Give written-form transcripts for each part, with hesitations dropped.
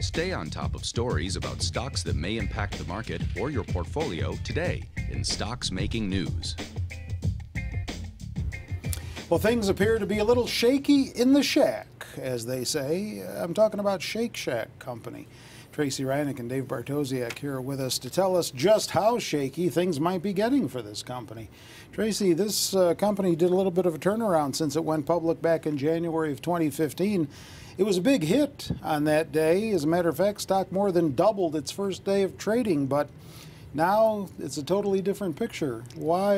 Stay on top of stories about stocks that may impact the market or your portfolio today in Stocks Making News. Well, things appear to be a little shaky in the shack, as they say. I'm talking about Shake Shack Company. Tracy Reinick and Dave Bartosiak here with us to tell us just how shaky things might be getting for this company. Tracy, this company did a little bit of a turnaround since it went public back in January of 2015. It was a big hit on that day. As a matter of fact, stock more than doubled its first day of trading, but now it's a totally different picture. Why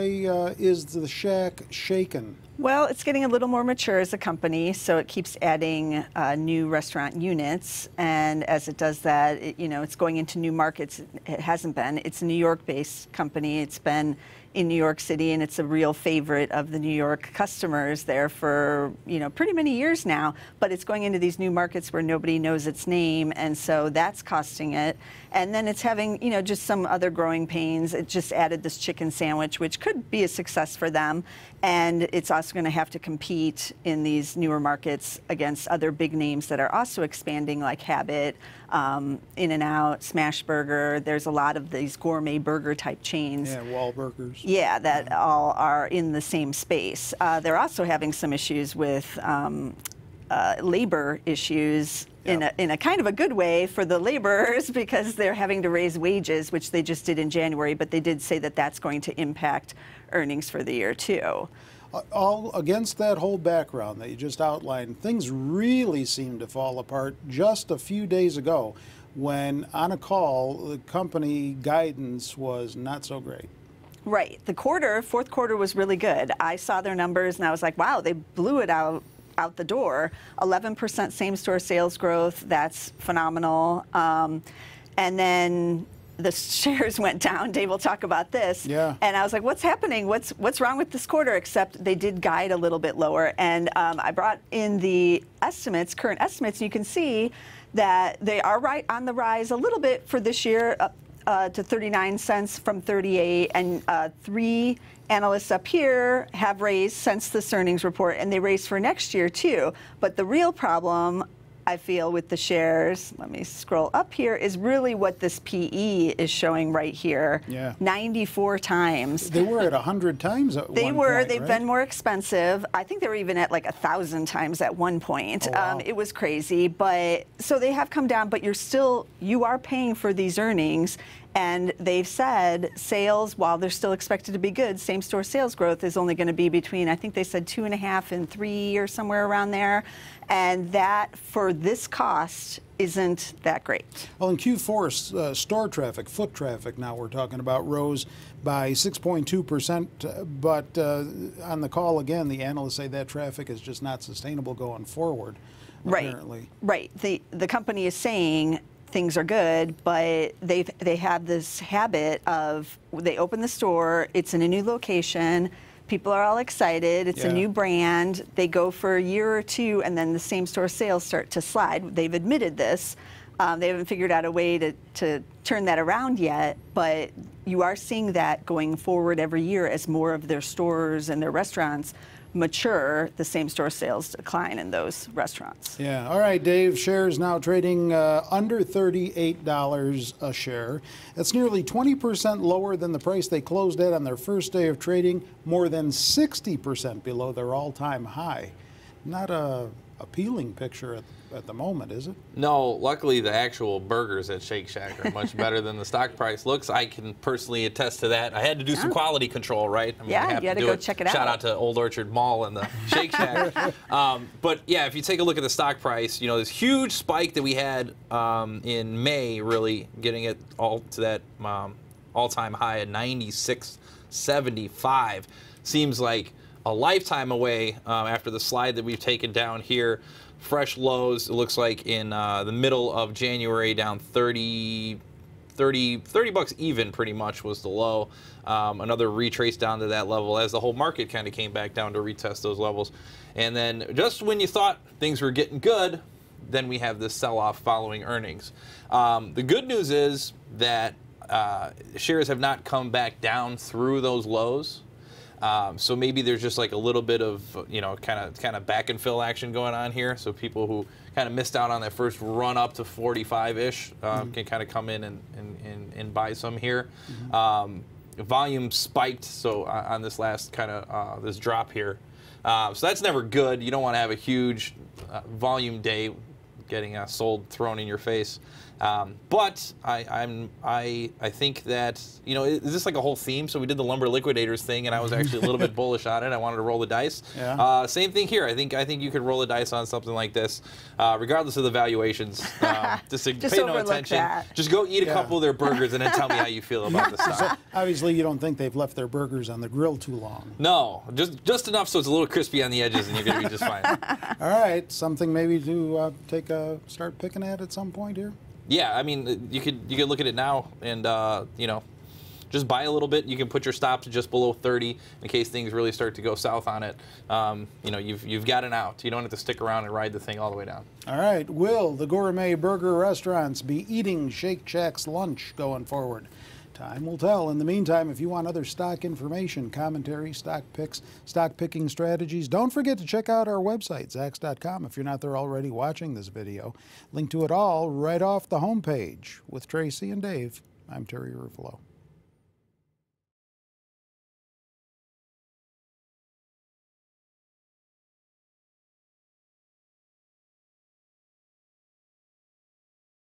is the shack shaken? Well, it's getting a little more mature as a company, so it keeps adding new restaurant units. And as it does that, it's going into new markets. It hasn't been. It's a New York-based company. It's been in New York City, and it's a real favorite of the New York customers there for, pretty many years now. But it's going into these new markets where nobody knows its name, and so that's costing it. And then it's having, just some other growing pains. It just added this chicken sandwich, which could be a success for them. And it's also going to have to compete in these newer markets against other big names that are also expanding, like Habit, In-N-Out, Smash Burger. There's a lot of these gourmet burger type chains. Yeah, Wahlburgers. Yeah, that all are in the same space. They're also having some issues with labor issues. Yep. In a kind of a good way for the laborers, because they're having to raise wages, which they just did in January, but they did say that that's going to impact earnings for the year too. All against that whole background that you just outlined, things really seemed to fall apart just a few days ago when on a call the company guidance was not so great. Right. The fourth quarter was really good. I saw their numbers and I was like, wow, they blew it out the door. 11% same-store sales growth, that's phenomenal. And then the shares went down. Dave will talk about this. Yeah. And I was like, what's happening? What's wrong with this quarter? Except they did guide a little bit lower. And I brought in the estimates, current estimates, and you can see that they are right on the rise a little bit for this year, to 39 cents from 38, and three analysts up here have raised since this earnings report, and they raised for next year too. But the real problem, I feel, with the shares, let me scroll up here, is really what this PE is showing right here. Yeah. 94 times. They were at 100 times at one point, They've right? been more expensive. I think they were even at like 1,000 times at one point. Oh, wow. It was crazy, but so they have come down, but you are paying for these earnings. And they've said sales, while they're still expected to be good, same-store sales growth is only going to be between, I think they said 2.5 and 3 or somewhere around there. And that, for this cost, isn't that great. Well, in Q4, store traffic, foot traffic now we're talking about, rose by 6.2%. But on the call again, the analysts say that traffic is just not sustainable going forward, apparently. Right. The company is saying things are good, but they have this habit of, they open the store, it's in a new location, people are all excited, it's a new brand, they go for a year or two, and then the same store sales start to slide. They've admitted this. They haven't figured out a way to turn that around yet, but you are seeing that going forward every year as more of their stores and their restaurants mature, the same-store sales decline in those restaurants. Yeah. All right, Dave. Shares now trading under $38 a share. That's nearly 20% lower than the price they closed at on their first day of trading, more than 60% below their all-time high. Not a appealing picture at the moment, is it? No, luckily the actual burgers at Shake Shack are much better than the stock price looks. I can personally attest to that. I had to do some quality control, right? I mean, yeah, I have you had to do go it. check it out. Shout out to Old Orchard Mall and the Shake Shack. But yeah, if you take a look at the stock price, this huge spike that we had in May, really getting it all to that all-time high at 96.75, seems like a lifetime away after the slide that we've taken down here. Fresh lows, it looks like in the middle of January, down 30 bucks even pretty much was the low. Another retrace down to that level as the whole market kind of came back down to retest those levels. And then just when you thought things were getting good, then we have this sell-off following earnings. The good news is that shares have not come back down through those lows. So maybe there's just like a little bit of, kind of back and fill action going on here. So people who kind of missed out on that first run up to 45-ish, can kind of come in and buy some here. Volume spiked so on this last kind of this drop here. So that's never good. You don't want to have a huge volume day getting thrown in your face. But I think that, you know, is this like a whole theme? So we did the lumber liquidators thing, and I was actually a little bit bullish on it. I wanted to roll the dice. Yeah. Same thing here. I think you could roll the dice on something like this, regardless of the valuations. Just pay no attention. That. Just go eat a couple of their burgers and then tell me how you feel about the stock. So obviously, you don't think they've left their burgers on the grill too long. No, just enough so it's a little crispy on the edges, and you're going to be just fine. All right, something maybe to start picking at some point here. Yeah, I mean, you could look at it now and you know, just buy a little bit. You can put your stops just below 30 in case things really start to go south on it. You know, you've got an out. You don't have to stick around and ride the thing all the way down. All right, will the gourmet burger restaurants be eating Shake Shack's lunch going forward? Time will tell. In the meantime, if you want other stock information, commentary, stock picks, stock picking strategies, don't forget to check out our website, Zacks.com, if you're not there already watching this video. Link to it all right off the homepage. With Tracy and Dave, I'm Terry Ruffalo.